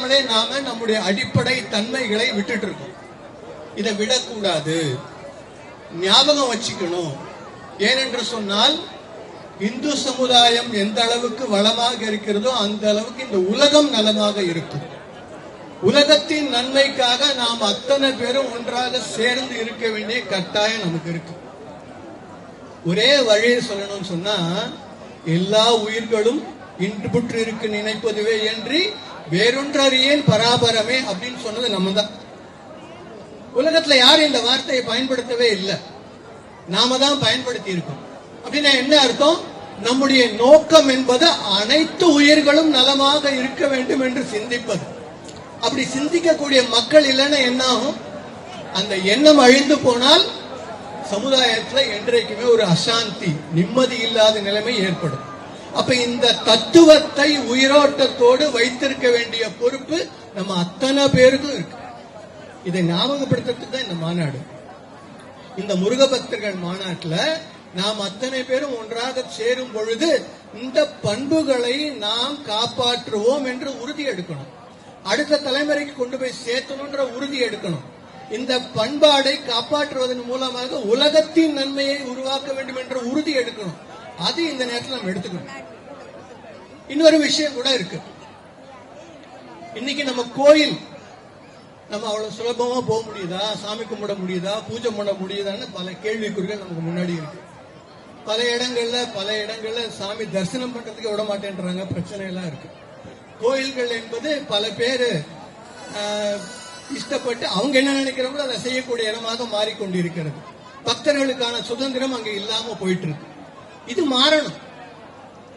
அறியாமலே நாம நம்முடைய அடிப்படை தன்மைகளை விட்டுட்டு இருக்கோம். இதை விடக்கூடாது, ஞாபகம் வச்சுக்கணும். ஏனென்று சொன்னால் இந்து சமுதாயம் எந்த அளவுக்கு வளமாக இருக்கிறதோ அந்த அளவுக்கு இந்த உலகம் நலமாக இருக்கும். உலகத்தின் நன்மைக்காக நாம் அத்தனை பேரும் ஒன்றாக சேர்ந்து இருக்க வேண்டிய கட்டாயம் நமக்கு இருக்கு. ஒரே வழியை சொல்லணும்னு சொன்னா, எல்லா உயிர்களும் இன்புற்று இருக்கு நினைப்பதுவே என்று வேறொன்றறியேன் பராபரமே அப்படின்னு சொன்னது நம்ம தான். உலகத்துல யாரும் இந்த வார்த்தையை பயன்படுத்தவே இல்லை, நாம தான் பயன்படுத்தி இருக்கோம். அப்படின்னா என்ன அர்த்தம்? நம்முடைய நோக்கம் என்பது அனைத்து உயிர்களும் நலமாக இருக்க வேண்டும் என்று சிந்திப்பது. அப்படி சிந்திக்கக்கூடிய மக்கள் இல்லைன்னா என்ன ஆகும்? அந்த எண்ணம் அழிந்து போனால் சமுதாயத்துல என்றைக்குமே ஒரு அசாந்தி, நிம்மதி இல்லாத நிலைமை ஏற்படும். அப்ப இந்த தத்துவத்தை உயிரோட்டத்தோடு வைத்திருக்க வேண்டிய பொறுப்பு நம்ம அத்தனை பேருக்கும் இருக்கு. இதை ஞாபகப்படுத்துறதுக்கு தான் இந்த மாநாடு. இந்த முருக பக்தர்கள் மாநாட்டில் நாம் அத்தனை பேரும் ஒன்றாக சேரும் பொழுது இந்த பண்புகளை நாம் காப்பாற்றுவோம் என்று உறுதி எடுக்கணும். அடுத்த தலைமுறைக்கு கொண்டு போய் சேர்த்தணும்ன்ற உறுதி எடுக்கணும். இந்த பண்பாடை காப்பாற்றுவதன் மூலமாக உலகத்தின் நன்மையை உருவாக்க வேண்டும் என்ற உறுதி எடுக்கணும். அது இந்த நேரத்தில் நம்ம எடுத்துக்கணும். இன்னொரு விஷயம் கூட இருக்கு. இன்னைக்கு நம்ம கோயில், நம்ம அவ்வளவு சுலபமா போக முடியுதா, சாமி கும்பிட முடியுதா, பூஜை பண்ண முடியுதான்னு பல கேள்விக்குறிகள் நமக்கு முன்னாடி இருக்கு. பல இடங்கள்ல சாமி தரிசனம் பண்றதுக்கு விட மாட்டேன்றாங்க, பிரச்சனை எல்லாம் இருக்கு. கோயில்கள் என்பது பல பேரு இஷ்டப்பட்டு அவங்க என்ன நினைக்கிறாங்களோ அதை செய்யக்கூடிய இடமாக மாறிக்கொண்டிருக்கிறது. பக்தர்களுக்கான சுதந்திரம் அங்க இல்லாம போயிட்டு இருக்கு. இது மாறணும்.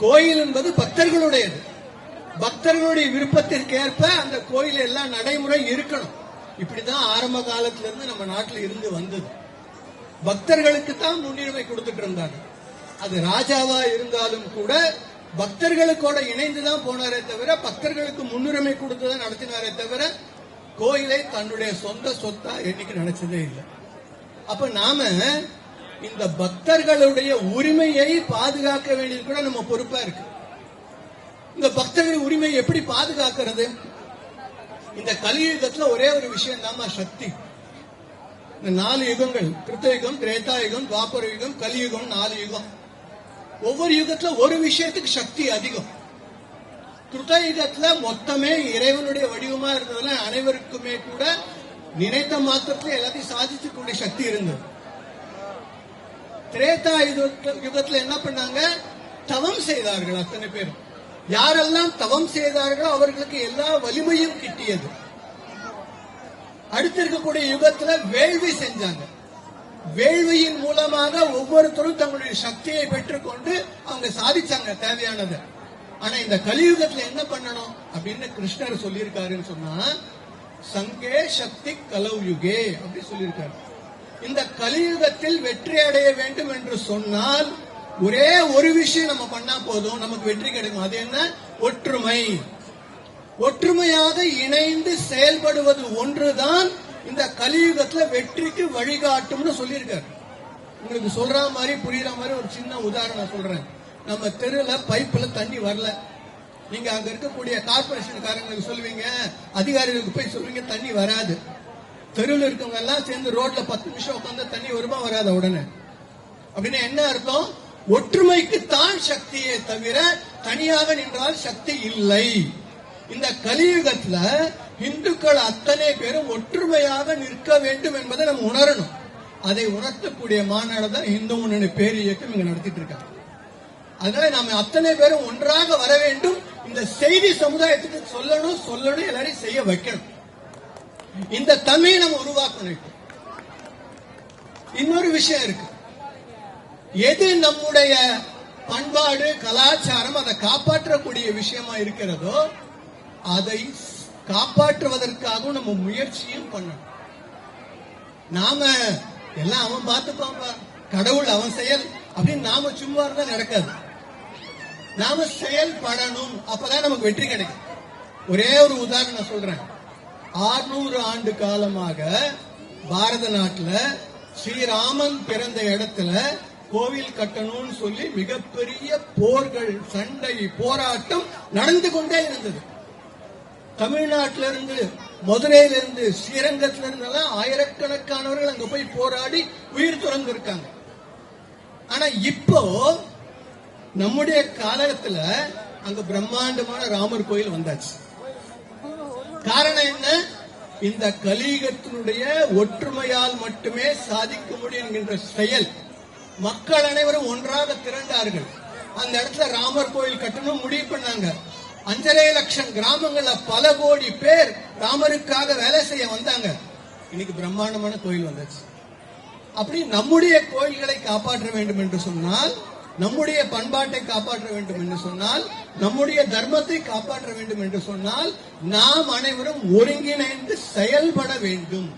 கோயில் என்பது பக்தர்களுடையது. பக்தர்களுடைய விருப்பத்திற்கு ஏற்ப அந்த கோயில் எல்லாம் நடைமுறை இருக்கணும். இப்படிதான் ஆரம்ப காலத்துல இருந்து நம்ம நாட்டில் இருந்து வந்தது. பக்தர்களுக்கு தான் முன்னுரிமை கொடுத்துட்டு இருந்தாங்க. அது ராஜாவா இருந்தாலும் கூட பக்தர்களுக்கோட இணைந்துதான் போனாரே தவிர, பக்தர்களுக்கு முன்னுரிமை கொடுத்துதான் நடத்தினாரே தவிர கோயிலை தன்னுடைய சொந்த சொத்தா என்னைக்கு நினைச்சதே இல்லை. அப்ப நாம இந்த பக்தர்களுடைய உரிமையை பாதுகாக்க வேண்டியது கூட நம்ம பொறுப்பா இருக்கு. இந்த பக்தர்கள் உரிமையை எப்படி பாதுகாக்கிறது? இந்த கலியுகத்துல ஒரே ஒரு விஷயம் தான் சக்தி. இந்த 4 யுகங்கள், கிருத்தயுகம், திரேதாயுகம், துவாபர யுகம், கலியுகம், 4 யுகம். ஒவ்வொரு யுகத்துல ஒரு விஷயத்துக்கு சக்தி அதிகம். கிருத்தயுகத்துல மொத்தமே இறைவனுடைய வடிவமா இருந்ததுல அனைவருக்குமே கூட நினைத்த மாத்திரத்துல எல்லாத்தையும் சாதிக்கக்கூடிய சக்தி இருந்தது. திரேதா யுகத்துல என்ன பண்ணாங்க? தவம் செய்தார்கள் அத்தனை பேரும். யாரெல்லாம் தவம் செய்தார்களோ அவர்களுக்கு எல்லா வலிமையும் கிட்டியது. அடுத்து இருக்கக்கூடிய யுகத்துல வேள்வி செஞ்சாங்க. வேள்வியின் மூலமாக ஒவ்வொருத்தரும் தங்களுடைய சக்தியை பெற்றுக்கொண்டு அவங்க சாதிச்சாங்க தேவையானது. ஆனா இந்த கலியுகத்துல என்ன பண்ணணும் அப்படின்னு கிருஷ்ணர் சொல்லியிருக்காருன்னு சொன்னா, சங்கே சக்தி கலவு யுகே அப்படி சொல்லியிருக்காரு. இந்த கலியுகத்தில் வெற்றி அடைய வேண்டும் என்று சொன்னால் ஒரே ஒரு விஷயம் நம்ம பண்ணா போதும், நமக்கு வெற்றி கிடைக்கும். அது என்ன? ஒற்றுமை. ஒற்றுமையாக இணைந்து செயல்படுவது ஒன்றுதான் இந்த கலியுகத்துல வெற்றிக்கு வழிகாட்டும்னு சொல்லியிருக்காரு. உங்களுக்கு சொல்ற மாதிரி புரியுற மாதிரி ஒரு சின்ன உதாரணம் சொல்றேன். நம்ம தெருல பைப்ல தண்ணி வரல. நீங்க அங்க இருக்கக்கூடிய கார்பரேஷன்காரங்களுக்கு சொல்லுவீங்க, அதிகாரிகளுக்கு போய் சொல்லுவீங்க தண்ணி வராது. தெருவில் இருக்கவங்க எல்லாம் சேர்ந்து ரோட்ல 10 நிமிஷம் உட்காந்து தண்ணி வருமா வராத உடனே. அப்படின்னு என்ன அர்த்தம்? ஒற்றுமைக்கு தான் சக்தியை தவிர தனியாக நின்றால் சக்தி இல்லை. இந்த கலியுகத்துல இந்துக்கள் அத்தனை பேரும் ஒற்றுமையாக நிற்க வேண்டும் என்பதை நம்ம உணரணும். அதை உணர்த்தக்கூடிய மாநாடு தான் இந்து முன்னணி பேர் இயக்கம் இங்க நடத்திட்டு இருக்காங்க. அதனால நாம அத்தனை பேரும் ஒன்றாக வர வேண்டும். இந்த செய்தி சமுதாயத்துக்கு சொல்லணும், எல்லாரையும் செய்ய வைக்கணும். இந்த தன்மையை நம்ம உருவாக்கணும். இன்னொரு விஷயம் இருக்கு. எது நம்முடைய பண்பாடு, கலாச்சாரம், அதை காப்பாற்றக்கூடிய விஷயமா இருக்கிறதோ அதை காப்பாற்றுவதற்காக நம்ம முயற்சியும் பண்ணணும். நாம எல்லாம் அவன் பார்த்துப்பான், கடவுள் அவன் செயல் அப்படின்னு நாம சும்மா இருந்தா நடக்காது. நாம செயல்படணும், அப்பதான் நமக்கு வெற்றி கிடைக்கும். ஒரே ஒரு உதாரணம் சொல்றேன். 600 ஆண்டு காலமாக பாரத நாட்டுல ஸ்ரீராமன் பிறந்த இடத்துல கோவில் கட்டணும்னு சொல்லி மிகப்பெரிய போர்கள், சண்டை, போராட்டம் நடந்து கொண்டே இருந்தது. தமிழ்நாட்டில இருந்து, மதுரையில இருந்து, ஸ்ரீரங்கத்தில இருந்து ஆயிரக்கணக்கானவர்கள் அங்க போய் போராடி உயிர் துறந்து இருக்காங்க. ஆனா இப்போ நம்முடைய காலத்துல அங்க பிரம்மாண்டமான ராமர் கோயில் வந்தாச்சு. காரணம் என்ன? இந்த கலியுகத்தினுடைய ஒற்றுமையால் மட்டுமே சாதிக்க முடியும் என்கின்ற செயல். மக்கள் அனைவரும் ஒன்றாக திரண்டார்கள். அந்த இடத்துல ராமர் கோயில் கட்டணும் முடிவு பண்ணாங்க. 5.5 லட்சம் கிராமங்கள்ல பல கோடி பேர் ராமருக்காக வேலை செய்ய வந்தாங்க. இன்னைக்கு பிரம்மாண்டமான கோயில் வந்தாச்சு. அப்படி நம்முடைய கோயில்களை காப்பாற்ற வேண்டும் என்று சொன்னால், நம்முடைய பண்பாட்டை காப்பாற்ற வேண்டும் என்று சொன்னால், நம்முடைய தர்மத்தை காப்பாற்ற வேண்டும் என்று சொன்னால், நாம் அனைவரும் ஒருங்கிணைந்து செயல்பட வேண்டும்.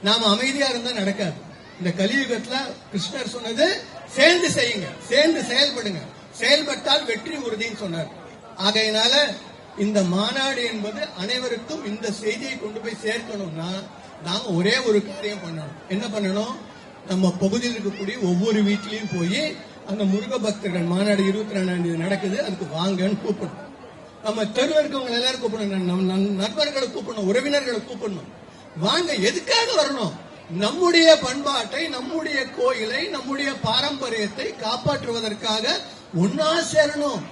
நாம் அமைதியா இருந்தா நடக்காது. இந்த கலியுகத்துல கிருஷ்ணர் சொன்னது சேர்ந்து செய்யுங்க, சேர்ந்து செயல்படுங்க, செயல்பட்டால் வெற்றி உறுதின்னு சொன்னார். ஆகையினால இந்த மாநாடு என்பது அனைவருக்கும் இந்த செய்தியை கொண்டு போய் சேர்க்கணும்னா நாம ஒரே ஒரு காரியம் பண்ணணும். என்ன பண்ணணும்? நம்ம பகுதியில் இருக்கக்கூடிய ஒவ்வொரு வீட்டிலையும் போய் அந்த முருக பக்தர்கள் மாநாடு 22ஆம் தேதி நடக்குது, அதுக்கு வாங்கன்னு கூப்பிடணும். நம்ம தெருவில் இருக்கவங்க எல்லாரும் கூப்பிடணும், நம்ம நண்பர்களை கூப்பிடணும், உறவினர்களை கூப்பிடணும். வாங்க. எதுக்காக வரணும்? நம்முடைய பண்பாட்டை, நம்முடைய கோயிலை, நம்முடைய பாரம்பரியத்தை காப்பாற்றுவதற்காக ஒன்னா சேரணும்.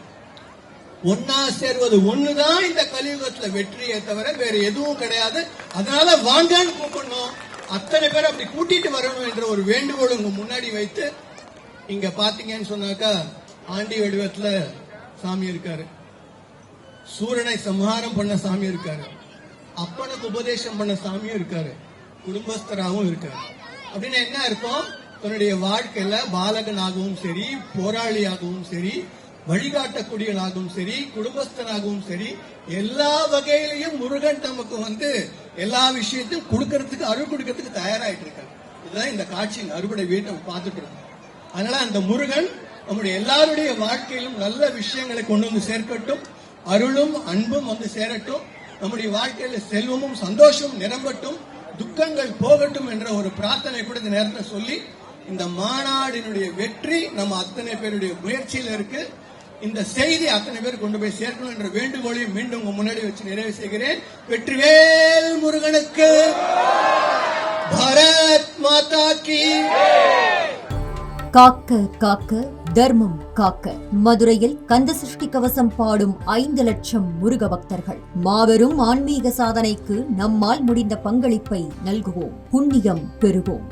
ஒன்னா சேர்வது ஒண்ணுதான் இந்த கலியுகத்துல வெற்றியை தவிர வேற எதுவும் கிடையாது. அதனால வாங்கன்னு கூப்பிடணும். அத்தனை பேர் அப்படி கூட்டிட்டு வரணும் என்ற ஒரு வேண்டுகோள் உங்க முன்னாடி வைத்து, இங்க பாத்தீங்கன்னு சொன்னாக்கா ஆண்டி வடிவத்துல சாமி இருக்காரு, சூரனை சம்ஹாரம் பண்ண சாமி இருக்காரு, அப்பனுக்கு உபதேசம் பண்ண சாமியும் இருக்காரு, குடும்பஸ்தராகவும் இருக்காரு. அப்படின்னா என்ன அர்த்தம்? தன்னுடைய வாழ்க்கையில பாலகனாகவும் சரி, போராளியாகவும் சரி, வழிகாட்டக்கூடியவனாகவும் சரி, குடும்பஸ்தனாகவும் சரி, எல்லா வகையிலையும் முருகன் நமக்கு எல்லா விஷயத்தையும் கொடுக்கறதுக்கு, அருள் கொடுக்கறதுக்கு தயாராயிட்டு இருக்காரு. இதுதான் இந்த காட்சியின் அறுவடை வீட்டை பார்த்துட்டு இருக்கோம். அதனால அந்த முருகன் நம்முடைய எல்லாருடைய வாழ்க்கையிலும் நல்ல விஷயங்களை கொண்டு வந்து சேர்க்கட்டும், அருளும் அன்பும் சேரட்டும், நம்முடைய வாழ்க்கையில செல்வமும் சந்தோஷமும் நிரம்பட்டும், துக்கங்கள் போகட்டும் என்ற ஒரு பிரார்த்தனை கூட இந்த நேரத்தில் சொல்லி, இந்த மாநாடினுடைய வெற்றி நம்ம அத்தனை பேருடைய முயற்சியில் இருக்கு. இந்த செய்தி அத்தனை பேர் கொண்டு போய் சேர்க்கணும் என்ற வேண்டுகோளையும் மீண்டும் உங்க முன்னாடி வச்சு நிறைவு செய்கிறேன். வெற்றிவேல் முருகனுக்கு! பாரத் மாதா கி! காக்க காக்க தர்மம் காக்க. மதுரையில் கந்த சஷ்டி கவசம் பாடும் 5 லட்சம் முருக பக்தர்கள். மாபெரும் ஆன்மீக சாதனைக்கு நம்மால் முடிந்த பங்களிப்பை நல்குவோம், புண்ணியம் பெறுவோம்.